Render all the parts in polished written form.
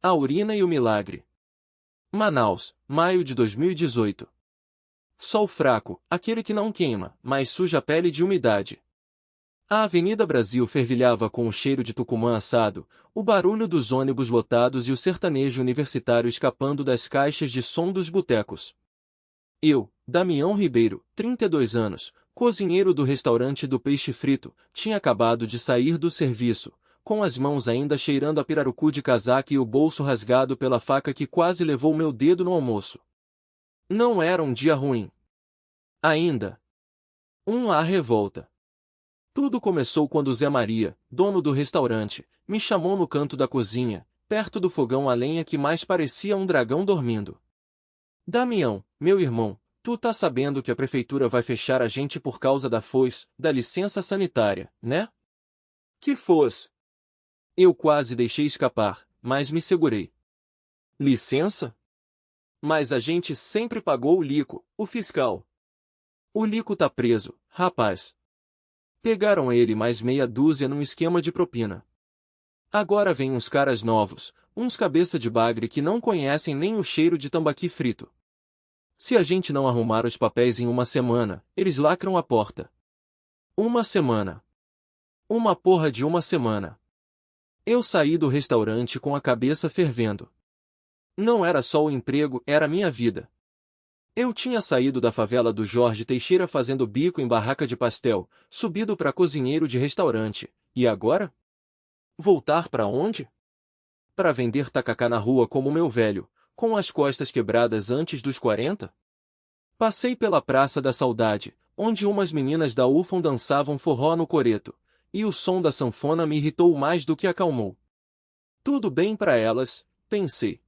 A urina e o milagre. Manaus, maio de 2018. Sol fraco, aquele que não queima, mas suja a pele de umidade. A Avenida Brasil fervilhava com o cheiro de tucumã assado, o barulho dos ônibus lotados e o sertanejo universitário escapando das caixas de som dos botecos. Eu, Damião Ribeiro, 32 anos, cozinheiro do restaurante do Peixe Frito, tinha acabado de sair do serviço, com as mãos ainda cheirando a pirarucu de casaca e o bolso rasgado pela faca que quase levou meu dedo no almoço. Não era um dia ruim. Ainda. A revolta. Tudo começou quando Zé Maria, dono do restaurante, me chamou no canto da cozinha, perto do fogão a lenha que mais parecia um dragão dormindo. Damião, meu irmão, tu tá sabendo que a prefeitura vai fechar a gente por causa da foz, da licença sanitária, né? Que foz? Eu quase deixei escapar, mas me segurei. Licença? Mas a gente sempre pagou o Lico, o fiscal. O Lico tá preso, rapaz. Pegaram ele mais meia dúzia num esquema de propina. Agora vem uns caras novos, uns cabeça de bagre que não conhecem nem o cheiro de tambaqui frito. Se a gente não arrumar os papéis em uma semana, eles lacram a porta. Uma semana. Uma porra de uma semana. Eu saí do restaurante com a cabeça fervendo. Não era só o emprego, era minha vida. Eu tinha saído da favela do Jorge Teixeira fazendo bico em barraca de pastel, subido para cozinheiro de restaurante, e agora? Voltar para onde? Para vender tacacá na rua como meu velho, com as costas quebradas antes dos 40? Passei pela Praça da Saudade, onde umas meninas da UFAM dançavam forró no coreto, e o som da sanfona me irritou mais do que acalmou. Tudo bem para elas, pensei.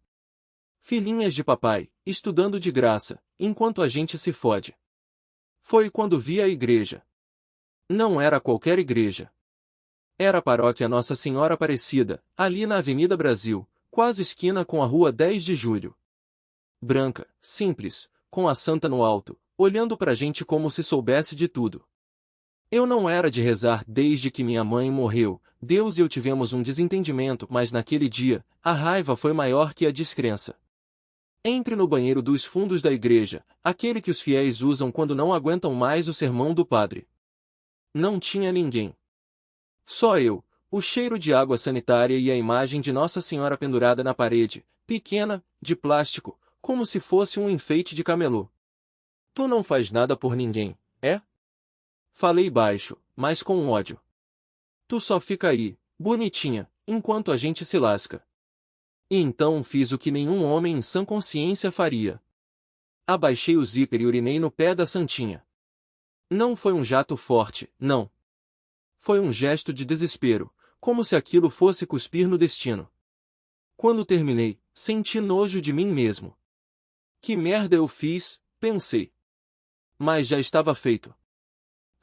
Filhinhas de papai, estudando de graça, enquanto a gente se fode. Foi quando vi a igreja. Não era qualquer igreja. Era a paróquia Nossa Senhora Aparecida, ali na Avenida Brasil, quase esquina com a Rua 10 de Julho. Branca, simples, com a santa no alto, olhando pra gente como se soubesse de tudo. Eu não era de rezar desde que minha mãe morreu, Deus e eu tivemos um desentendimento, mas naquele dia, a raiva foi maior que a descrença. Entre no banheiro dos fundos da igreja, aquele que os fiéis usam quando não aguentam mais o sermão do padre. Não tinha ninguém. Só eu, o cheiro de água sanitária e a imagem de Nossa Senhora pendurada na parede, pequena, de plástico, como se fosse um enfeite de camelô. Tu não faz nada por ninguém, é? Falei baixo, mas com ódio. Tu só fica aí, bonitinha, enquanto a gente se lasca. E então fiz o que nenhum homem em sã consciência faria. Abaixei o zíper e urinei no pé da santinha. Não foi um jato forte, não. Foi um gesto de desespero, como se aquilo fosse cuspir no destino. Quando terminei, senti nojo de mim mesmo. Que merda eu fiz, pensei. Mas já estava feito.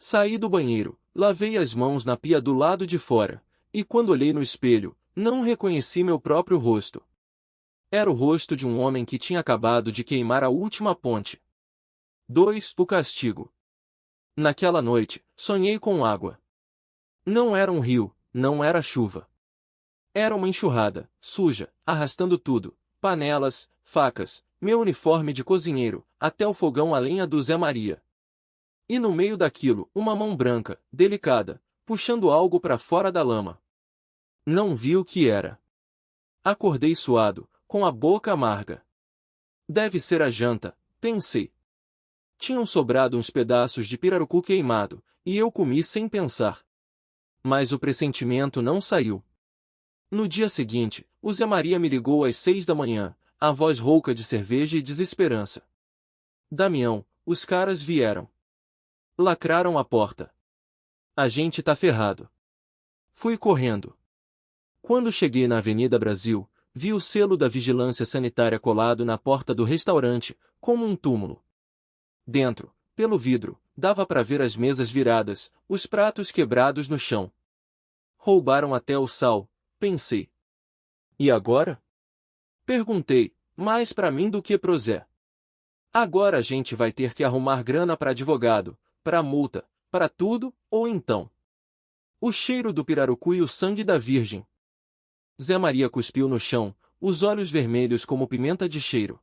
Saí do banheiro, lavei as mãos na pia do lado de fora, e quando olhei no espelho, não reconheci meu próprio rosto. Era o rosto de um homem que tinha acabado de queimar a última ponte. 2. O castigo. Naquela noite, sonhei com água. Não era um rio, não era chuva. Era uma enxurrada, suja, arrastando tudo, panelas, facas, meu uniforme de cozinheiro, até o fogão a lenha do Zé Maria. E no meio daquilo, uma mão branca, delicada, puxando algo para fora da lama. Não vi o que era. Acordei suado, com a boca amarga. Deve ser a janta, pensei. Tinham sobrado uns pedaços de pirarucu queimado, e eu comi sem pensar. Mas o pressentimento não saiu. No dia seguinte, o Zé Maria me ligou às 6 da manhã, a voz rouca de cerveja e desesperança. Damião, os caras vieram. Lacraram a porta. A gente tá ferrado. Fui correndo. Quando cheguei na Avenida Brasil, vi o selo da vigilância sanitária colado na porta do restaurante, como um túmulo. Dentro, pelo vidro, dava para ver as mesas viradas, os pratos quebrados no chão. Roubaram até o sal, pensei. E agora? Perguntei, mais para mim do que pro Zé. Agora a gente vai ter que arrumar grana para advogado, para multa, para tudo, ou então. O cheiro do pirarucu e o sangue da virgem. Zé Maria cuspiu no chão, os olhos vermelhos como pimenta de cheiro.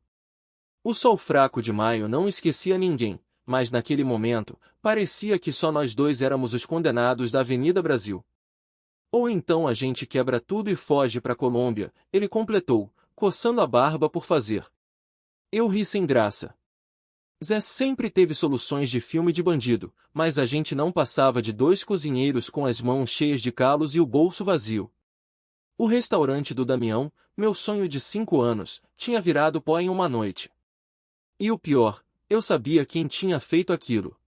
O sol fraco de maio não esquecia ninguém, mas naquele momento, parecia que só nós dois éramos os condenados da Avenida Brasil. Ou então a gente quebra tudo e foge pra Colômbia, ele completou, coçando a barba por fazer. Eu ri sem graça. Zé sempre teve soluções de filme de bandido, mas a gente não passava de dois cozinheiros com as mãos cheias de calos e o bolso vazio. O restaurante do Damião, meu sonho de 5 anos, tinha virado pó em uma noite. E o pior, eu sabia quem tinha feito aquilo.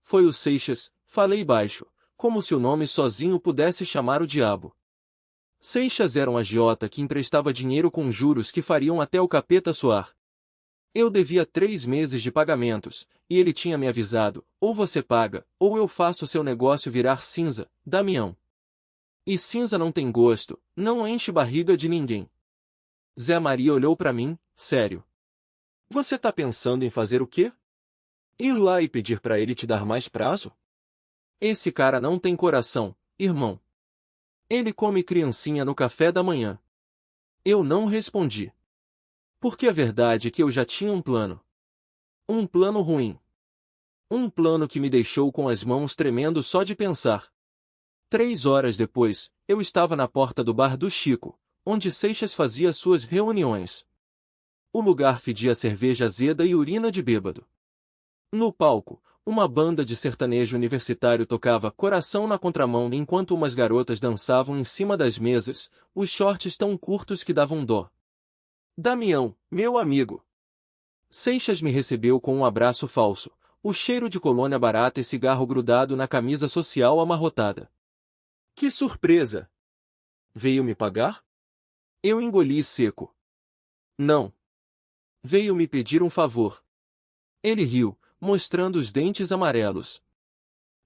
Foi o Seixas, falei baixo, como se o nome sozinho pudesse chamar o diabo. Seixas era um agiota que emprestava dinheiro com juros que fariam até o capeta suar. Eu devia 3 meses de pagamentos, e ele tinha me avisado, ou você paga, ou eu faço seu negócio virar cinza, Damião. E cinza não tem gosto, não enche barriga de ninguém. Zé Maria olhou pra mim, sério. Você tá pensando em fazer o quê? Ir lá e pedir pra ele te dar mais prazo? Esse cara não tem coração, irmão. Ele come criancinha no café da manhã. Eu não respondi. Porque a verdade é que eu já tinha um plano. Um plano ruim. Um plano que me deixou com as mãos tremendo só de pensar. 3 horas depois, eu estava na porta do bar do Chico, onde Seixas fazia suas reuniões. O lugar fedia cerveja azeda e urina de bêbado. No palco, uma banda de sertanejo universitário tocava Coração na contramão enquanto umas garotas dançavam em cima das mesas, os shorts tão curtos que davam dó. Damião, meu amigo. Seixas me recebeu com um abraço falso, o cheiro de colônia barata e cigarro grudado na camisa social amarrotada. Que surpresa! Veio me pagar? Eu engoli seco. Não. Veio me pedir um favor. Ele riu, mostrando os dentes amarelos.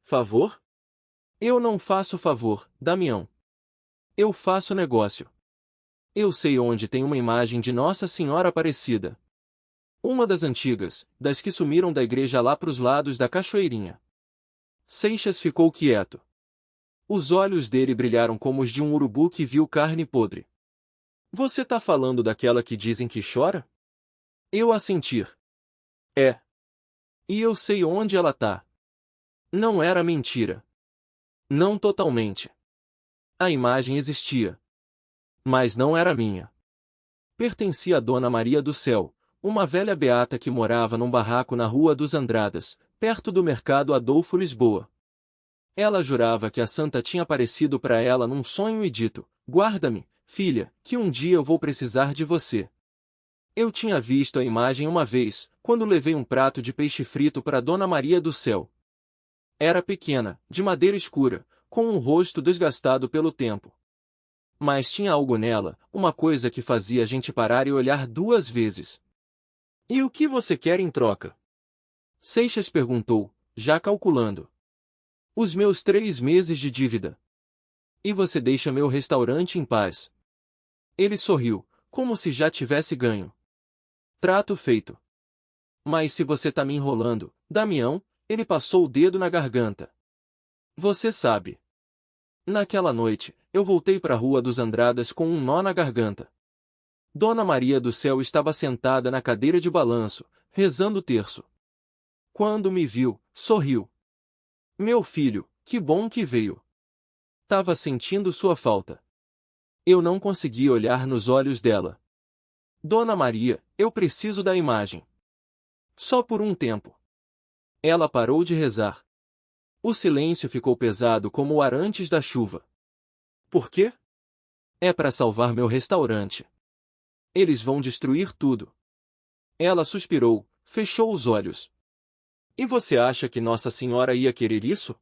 Favor? Eu não faço favor, Damião. Eu faço negócio. Eu sei onde tem uma imagem de Nossa Senhora Aparecida. Uma das antigas, das que sumiram da igreja lá pros lados da cachoeirinha. Seixas ficou quieto. Os olhos dele brilharam como os de um urubu que viu carne podre. Você tá falando daquela que dizem que chora? Eu assentir. É. E eu sei onde ela tá. Não era mentira. Não totalmente. A imagem existia. Mas não era minha. Pertencia a Dona Maria do Céu, uma velha beata que morava num barraco na Rua dos Andradas, perto do mercado Adolfo Lisboa. Ela jurava que a santa tinha aparecido para ela num sonho e dito, guarda-me, filha, que um dia eu vou precisar de você. Eu tinha visto a imagem uma vez, quando levei um prato de peixe frito para Dona Maria do Céu. Era pequena, de madeira escura, com um rosto desgastado pelo tempo. Mas tinha algo nela, uma coisa que fazia a gente parar e olhar 2 vezes. E o que você quer em troca? Seixas perguntou, já calculando. Os meus 3 meses de dívida. E você deixa meu restaurante em paz. Ele sorriu, como se já tivesse ganho. Trato feito. Mas se você tá me enrolando, Damião, ele passou o dedo na garganta. Você sabe. Naquela noite, eu voltei para a Rua dos Andradas com um nó na garganta. Dona Maria do Céu estava sentada na cadeira de balanço, rezando o terço. Quando me viu, sorriu. Meu filho, que bom que veio. Tava sentindo sua falta. Eu não conseguia olhar nos olhos dela. Dona Maria, eu preciso da imagem. Só por um tempo. Ela parou de rezar. O silêncio ficou pesado como o ar antes da chuva. Por quê? É para salvar meu restaurante. Eles vão destruir tudo. Ela suspirou, fechou os olhos. E você acha que Nossa Senhora ia querer isso?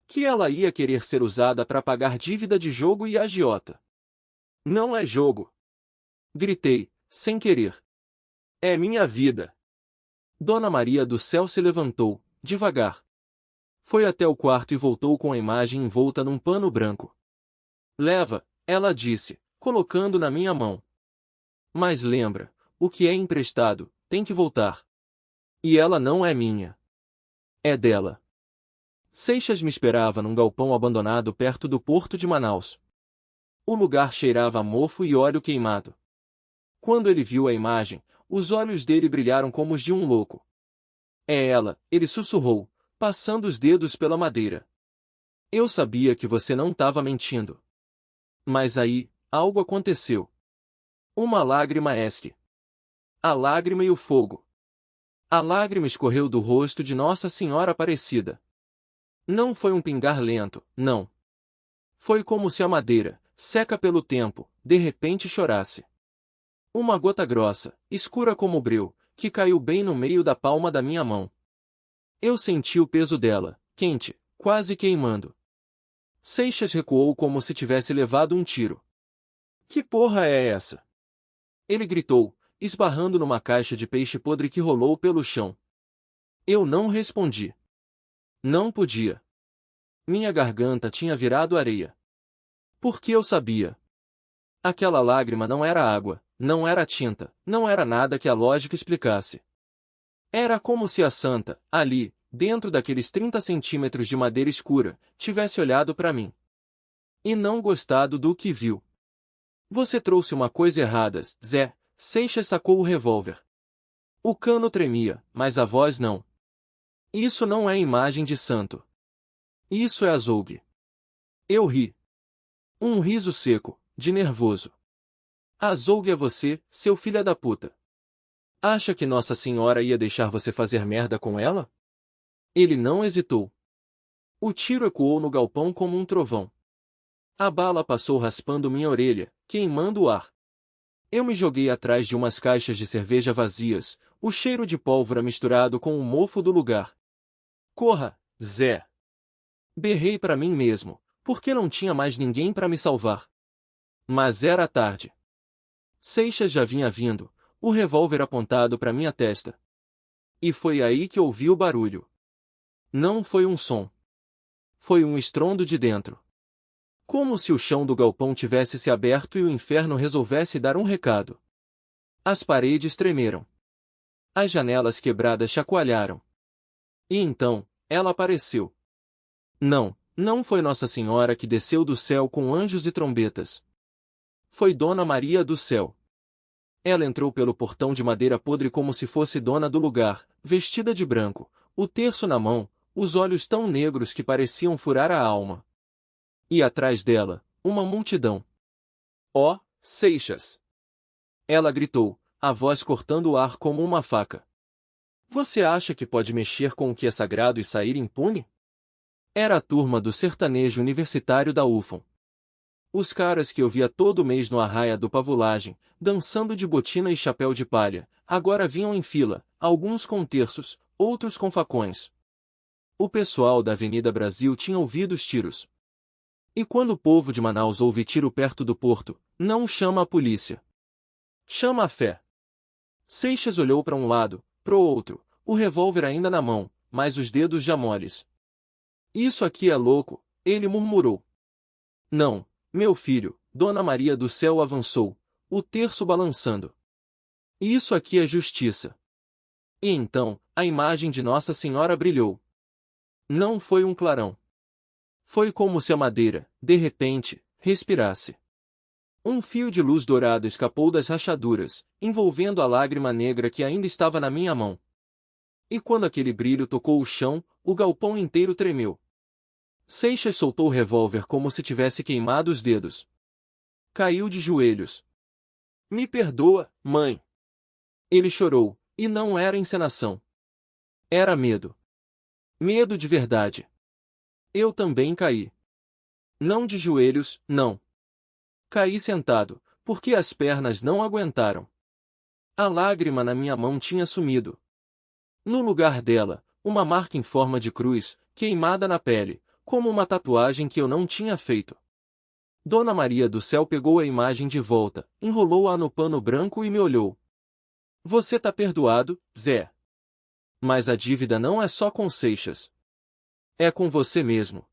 Que ela ia querer ser usada para pagar dívida de jogo e agiota? Não é jogo. Gritei, sem querer. É minha vida. Dona Maria do Céu se levantou, devagar. Foi até o quarto e voltou com a imagem envolta num pano branco. Leva, ela disse, colocando na minha mão. Mas lembra, o que é emprestado, tem que voltar. E ela não é minha. É dela. Seixas me esperava num galpão abandonado perto do porto de Manaus. O lugar cheirava a mofo e óleo queimado. Quando ele viu a imagem, os olhos dele brilharam como os de um louco. É ela, ele sussurrou, passando os dedos pela madeira. Eu sabia que você não estava mentindo. Mas aí, algo aconteceu. Uma lágrima esque. A lágrima e o fogo. A lágrima escorreu do rosto de Nossa Senhora Aparecida. Não foi um pingar lento, não. Foi como se a madeira, seca pelo tempo, de repente chorasse. Uma gota grossa, escura como breu, que caiu bem no meio da palma da minha mão. Eu senti o peso dela, quente, quase queimando. Seixas recuou como se tivesse levado um tiro. Que porra é essa? Ele gritou, esbarrando numa caixa de peixe podre que rolou pelo chão. Eu não respondi. Não podia. Minha garganta tinha virado areia. Porque eu sabia. Aquela lágrima não era água, não era tinta, não era nada que a lógica explicasse. Era como se a santa, ali, dentro daqueles 30 centímetros de madeira escura, tivesse olhado para mim. E não gostado do que viu. Você trouxe uma coisa errada, Zé. Seixas sacou o revólver. O cano tremia, mas a voz não. Isso não é imagem de santo. Isso é azougue. Eu ri. Um riso seco, de nervoso. Azougue é você, seu filho da puta. Acha que Nossa Senhora ia deixar você fazer merda com ela? Ele não hesitou. O tiro ecoou no galpão como um trovão. A bala passou raspando minha orelha, queimando o ar. Eu me joguei atrás de umas caixas de cerveja vazias, o cheiro de pólvora misturado com o mofo do lugar. Corra, Zé! Berrei para mim mesmo, porque não tinha mais ninguém para me salvar. Mas era tarde. Seixas já vinha vindo, o revólver apontado para minha testa. E foi aí que ouvi o barulho. Não foi um som. Foi um estrondo de dentro. Como se o chão do galpão tivesse se aberto e o inferno resolvesse dar um recado. As paredes tremeram. As janelas quebradas chacoalharam. E então, ela apareceu. Não, não foi Nossa Senhora que desceu do céu com anjos e trombetas. Foi Dona Maria do Céu. Ela entrou pelo portão de madeira podre como se fosse dona do lugar, vestida de branco, o terço na mão, os olhos tão negros que pareciam furar a alma. E atrás dela, uma multidão. Ó, Seixas! Ela gritou, a voz cortando o ar como uma faca. Você acha que pode mexer com o que é sagrado e sair impune? Era a turma do sertanejo universitário da UFOM. Os caras que eu via todo mês no Arraia do Pavulagem, dançando de botina e chapéu de palha, agora vinham em fila, alguns com terços, outros com facões. O pessoal da Avenida Brasil tinha ouvido os tiros. E quando o povo de Manaus ouve tiro perto do porto, não chama a polícia. Chama a fé. Seixas olhou para um lado, pro outro, o revólver ainda na mão, mas os dedos já moles. Isso aqui é louco, ele murmurou. Não, meu filho, Dona Maria do Céu avançou, o terço balançando. Isso aqui é justiça. E então, a imagem de Nossa Senhora brilhou. Não foi um clarão. Foi como se a madeira, de repente, respirasse. Um fio de luz dourada escapou das rachaduras, envolvendo a lágrima negra que ainda estava na minha mão. E quando aquele brilho tocou o chão, o galpão inteiro tremeu. Seixas soltou o revólver como se tivesse queimado os dedos. Caiu de joelhos. Me perdoa, mãe. Ele chorou, e não era encenação. Era medo. Medo de verdade. Eu também caí. Não de joelhos, não. Caí sentado, porque as pernas não aguentaram. A lágrima na minha mão tinha sumido. No lugar dela, uma marca em forma de cruz, queimada na pele, como uma tatuagem que eu não tinha feito. Dona Maria do Céu pegou a imagem de volta, enrolou-a no pano branco e me olhou. Você tá perdoado, Zé. Mas a dívida não é só com Seixas. É com você mesmo.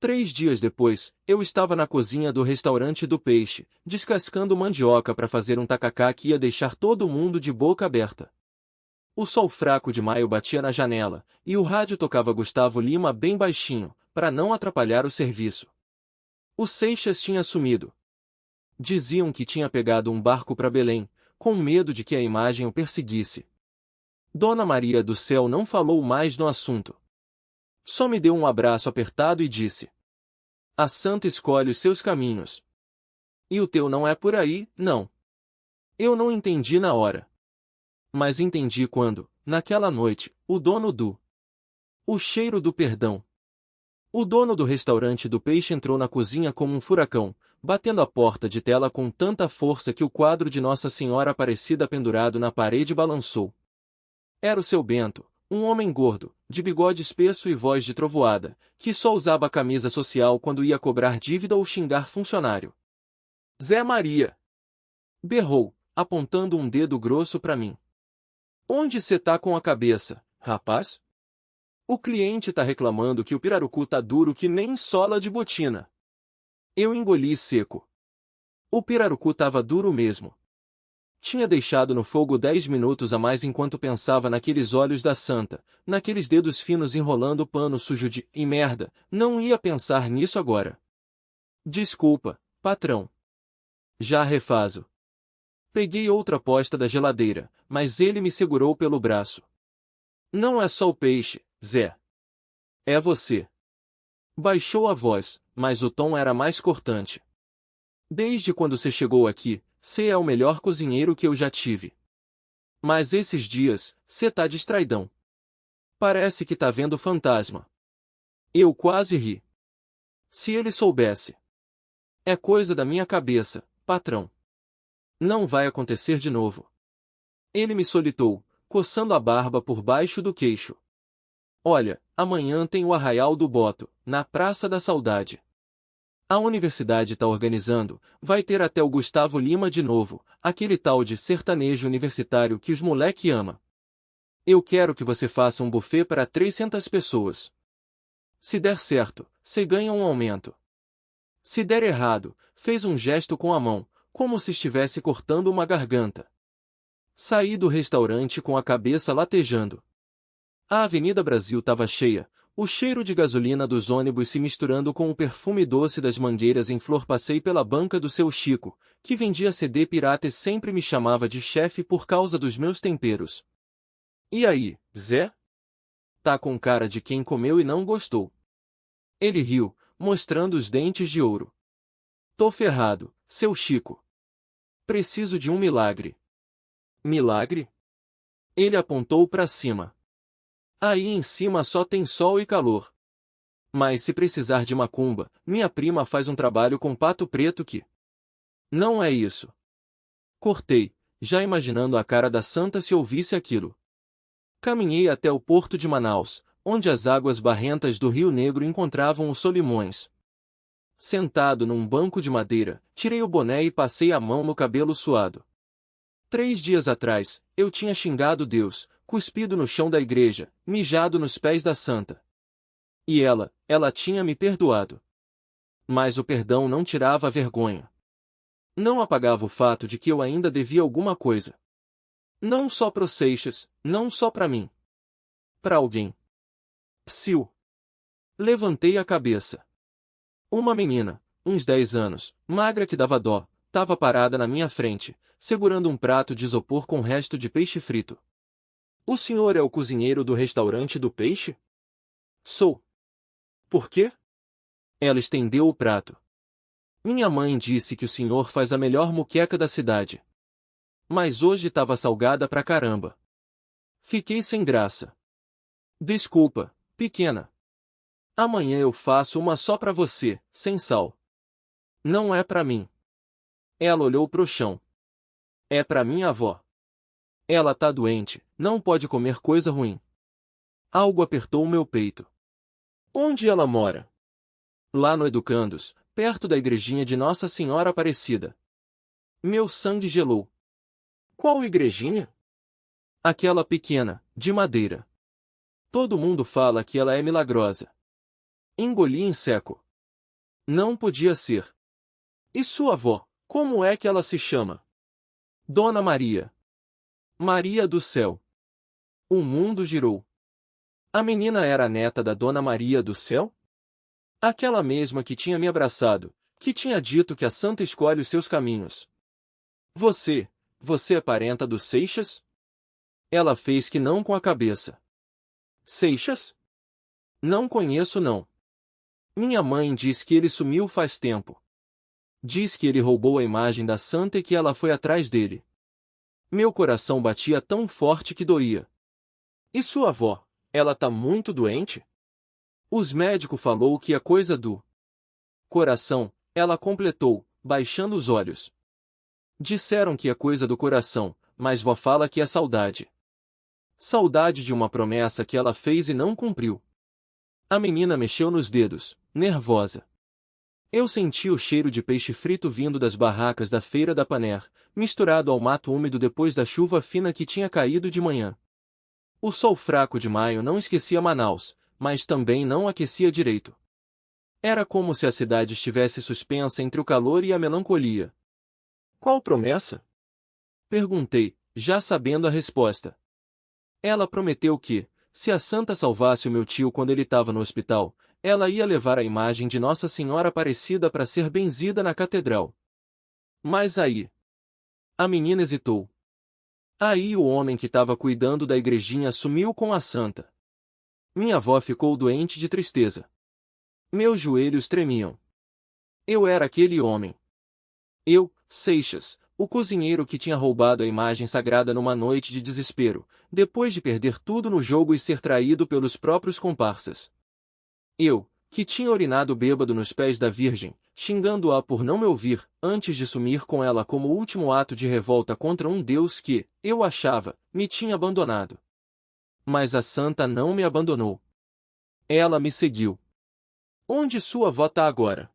3 dias depois, eu estava na cozinha do restaurante do Peixe, descascando mandioca para fazer um tacacá que ia deixar todo mundo de boca aberta. O sol fraco de maio batia na janela, e o rádio tocava Gustavo Lima bem baixinho, para não atrapalhar o serviço. O Seixas tinha sumido. Diziam que tinha pegado um barco para Belém, com medo de que a imagem o perseguisse. Dona Maria do Céu não falou mais no assunto. Só me deu um abraço apertado e disse: "A santa escolhe os seus caminhos. E o teu não é por aí, não." Eu não entendi na hora. Mas entendi quando, naquela noite, o cheiro do perdão. O dono do restaurante do Peixe entrou na cozinha como um furacão, batendo a porta de tela com tanta força que o quadro de Nossa Senhora Aparecida pendurado na parede balançou. Era o seu Bento, um homem gordo, de bigode espesso e voz de trovoada, que só usava a camisa social quando ia cobrar dívida ou xingar funcionário. "Zé Maria!" berrou, apontando um dedo grosso para mim. "Onde cê tá com a cabeça, rapaz? O cliente tá reclamando que o pirarucu tá duro que nem sola de botina." Eu engoli seco. O pirarucu tava duro mesmo. Tinha deixado no fogo 10 minutos a mais enquanto pensava naqueles olhos da santa, naqueles dedos finos enrolando o pano sujo de "e merda", não ia pensar nisso agora. "Desculpa, patrão. Já refazo." Peguei outra posta da geladeira, mas ele me segurou pelo braço. "Não é só o peixe, Zé. É você." Baixou a voz, mas o tom era mais cortante. "Desde quando você chegou aqui, cê é o melhor cozinheiro que eu já tive. Mas esses dias, cê tá distraidão. Parece que tá vendo fantasma." Eu quase ri. Se ele soubesse. "É coisa da minha cabeça, patrão. Não vai acontecer de novo." Ele me solitou, coçando a barba por baixo do queixo. "Olha, amanhã tem o Arraial do Boto, na Praça da Saudade. A universidade tá organizando, vai ter até o Gustavo Lima de novo, aquele tal de sertanejo universitário que os moleque ama. Eu quero que você faça um buffet para 300 pessoas. Se der certo, você ganha um aumento. Se der errado", fez um gesto com a mão, como se estivesse cortando uma garganta. Saí do restaurante com a cabeça latejando. A Avenida Brasil estava cheia, o cheiro de gasolina dos ônibus se misturando com o perfume doce das mangueiras em flor. Passei pela banca do seu Chico, que vendia CD pirata e sempre me chamava de chefe por causa dos meus temperos. "E aí, Zé? Tá com cara de quem comeu e não gostou." Ele riu, mostrando os dentes de ouro. "Tô ferrado, seu Chico. Preciso de um milagre." "Milagre?" Ele apontou para cima. "Aí em cima só tem sol e calor. Mas se precisar de macumba, minha prima faz um trabalho com pato preto que..." "Não é isso." Cortei, já imaginando a cara da santa se ouvisse aquilo. Caminhei até o porto de Manaus, onde as águas barrentas do Rio Negro encontravam os Solimões. Sentado num banco de madeira, tirei o boné e passei a mão no cabelo suado. 3 dias atrás, eu tinha xingado Deus, cuspido no chão da igreja, mijado nos pés da santa. E ela tinha me perdoado. Mas o perdão não tirava a vergonha. Não apagava o fato de que eu ainda devia alguma coisa. Não só pro Seixas, não só pra mim. Pra alguém. Psiu. Levantei a cabeça. Uma menina, uns 10 anos, magra que dava dó, estava parada na minha frente, segurando um prato de isopor com resto de peixe frito. "O senhor é o cozinheiro do restaurante do Peixe?" "Sou." "Por quê?" Ela estendeu o prato. "Minha mãe disse que o senhor faz a melhor moqueca da cidade. Mas hoje estava salgada pra caramba." Fiquei sem graça. "Desculpa, pequena. Amanhã eu faço uma só pra você, sem sal." "Não é pra mim." Ela olhou pro chão. "É pra minha avó. Ela tá doente, não pode comer coisa ruim." Algo apertou meu peito. "Onde ela mora?" "Lá no Educandos, perto da igrejinha de Nossa Senhora Aparecida." Meu sangue gelou. "Qual igrejinha?" "Aquela pequena, de madeira. Todo mundo fala que ela é milagrosa." Engoli em seco. Não podia ser. "E sua avó, como é que ela se chama?" "Dona Maria." Maria do Céu. O mundo girou. A menina era a neta da Dona Maria do Céu? Aquela mesma que tinha me abraçado, que tinha dito que a santa escolhe os seus caminhos. "Você, Você é parenta do Seixas? Ela fez que não com a cabeça. Seixas? Não conheço não. Minha mãe diz que ele sumiu faz tempo. Diz que ele roubou a imagem da santa e que ela foi atrás dele. Meu coração batia tão forte que doía. E sua avó, ela tá muito doente? Os médicos falou que é coisa do coração, ela completou, baixando os olhos. Disseram que é coisa do coração, mas vó fala que é saudade. Saudade de uma promessa que ela fez e não cumpriu. A menina mexeu nos dedos, nervosa. Eu senti o cheiro de peixe frito vindo das barracas da feira da Paner, misturado ao mato úmido depois da chuva fina que tinha caído de manhã. O sol fraco de maio não esquecia Manaus, mas também não aquecia direito. Era como se a cidade estivesse suspensa entre o calor e a melancolia. Qual promessa? Perguntei, já sabendo a resposta. Ela prometeu que, se a santa salvasse o meu tio quando ele estava no hospital, ela ia levar a imagem de Nossa Senhora Aparecida para ser benzida na catedral. Mas aí... A menina hesitou. Aí o homem que estava cuidando da igrejinha sumiu com a santa. Minha avó ficou doente de tristeza. Meus joelhos tremiam. Eu era aquele homem. Eu, Seixas, o cozinheiro que tinha roubado a imagem sagrada numa noite de desespero, depois de perder tudo no jogo e ser traído pelos próprios comparsas. Eu, que tinha urinado bêbado nos pés da Virgem, xingando-a por não me ouvir, antes de sumir com ela como último ato de revolta contra um Deus que, eu achava, me tinha abandonado. Mas a santa não me abandonou. Ela me seguiu. Onde sua avó tá agora?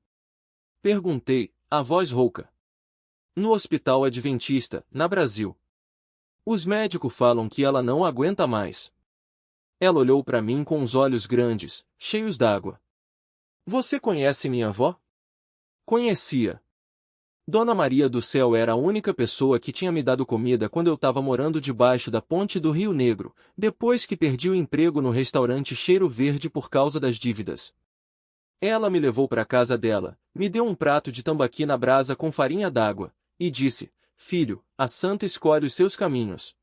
Perguntei, a voz rouca. No hospital adventista, na Brasil. Os médicos falam que ela não aguenta mais. Ela olhou para mim com os olhos grandes, cheios d'água. Você conhece minha avó? Conhecia. Dona Maria do Céu era a única pessoa que tinha me dado comida quando eu estava morando debaixo da ponte do Rio Negro, depois que perdi o emprego no restaurante Cheiro Verde por causa das dívidas. Ela me levou para a casa dela, me deu um prato de tambaqui na brasa com farinha d'água, e disse, filho, a santa escolhe os seus caminhos.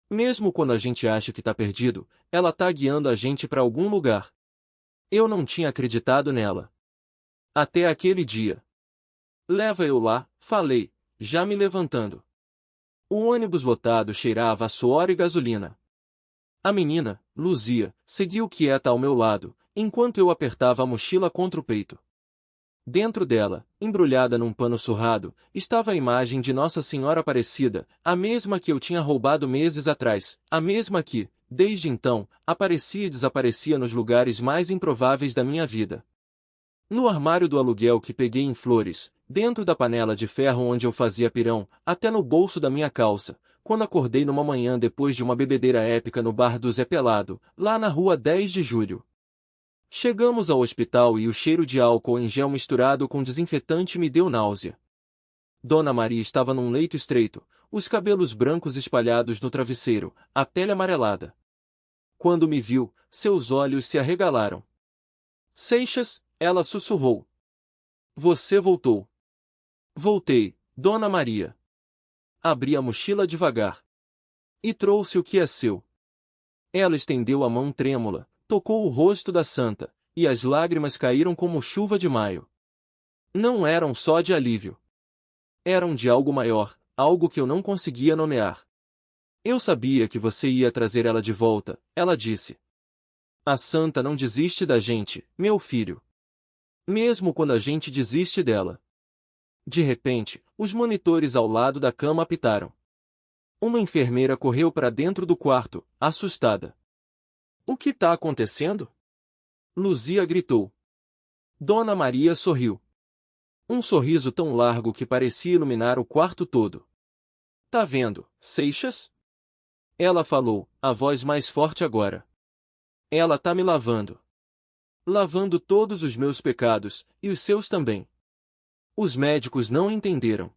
Mesmo quando a gente acha que está perdido, ela está guiando a gente para algum lugar. Eu não tinha acreditado nela. Até aquele dia. Leva eu lá, falei, já me levantando. O ônibus lotado cheirava a suor e gasolina. A menina, Luzia, seguiu quieta ao meu lado, enquanto eu apertava a mochila contra o peito. Dentro dela, embrulhada num pano surrado, estava a imagem de Nossa Senhora Aparecida, a mesma que eu tinha roubado meses atrás, a mesma que, desde então, aparecia e desaparecia nos lugares mais improváveis da minha vida. No armário do aluguel que peguei em Flores, dentro da panela de ferro onde eu fazia pirão, até no bolso da minha calça, quando acordei numa manhã depois de uma bebedeira épica no bar do Zé Pelado, lá na rua 10 de Julho. Chegamos ao hospital e o cheiro de álcool em gel misturado com desinfetante me deu náusea. Dona Maria estava num leito estreito, os cabelos brancos espalhados no travesseiro, a pele amarelada. Quando me viu, seus olhos se arregalaram. Seixas, ela sussurrou. Você voltou. Voltei, Dona Maria. Abri a mochila devagar. E trouxe o que é seu. Ela estendeu a mão trêmula, tocou o rosto da santa, e as lágrimas caíram como chuva de maio. Não eram só de alívio. Eram de algo maior, algo que eu não conseguia nomear. Eu sabia que você ia trazer ela de volta, ela disse. A santa não desiste da gente, meu filho. Mesmo quando a gente desiste dela. De repente, os monitores ao lado da cama apitaram. Uma enfermeira correu para dentro do quarto, assustada. O que está acontecendo? Luzia gritou. Dona Maria sorriu. Um sorriso tão largo que parecia iluminar o quarto todo. Tá vendo, Seixas? Ela falou, a voz mais forte agora. Ela tá me lavando. Lavando todos os meus pecados, e os seus também. Os médicos não entenderam.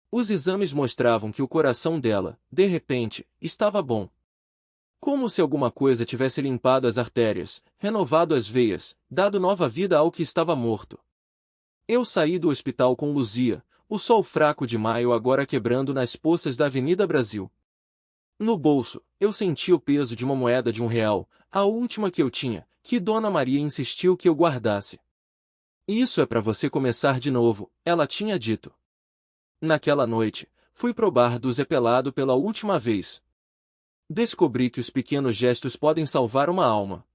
Os exames mostravam que o coração dela, de repente, estava bom. Como se alguma coisa tivesse limpado as artérias, renovado as veias, dado nova vida ao que estava morto. Eu saí do hospital com Luzia, O sol fraco de maio agora quebrando nas poças da Avenida Brasil. No bolso, eu senti o peso de uma moeda de R$ 1, a última que eu tinha, que Dona Maria insistiu que eu guardasse. Isso é para você começar de novo, ela tinha dito. Naquela noite, fui probar do Zé Pelado pela última vez. Descobri que os pequenos gestos podem salvar uma alma.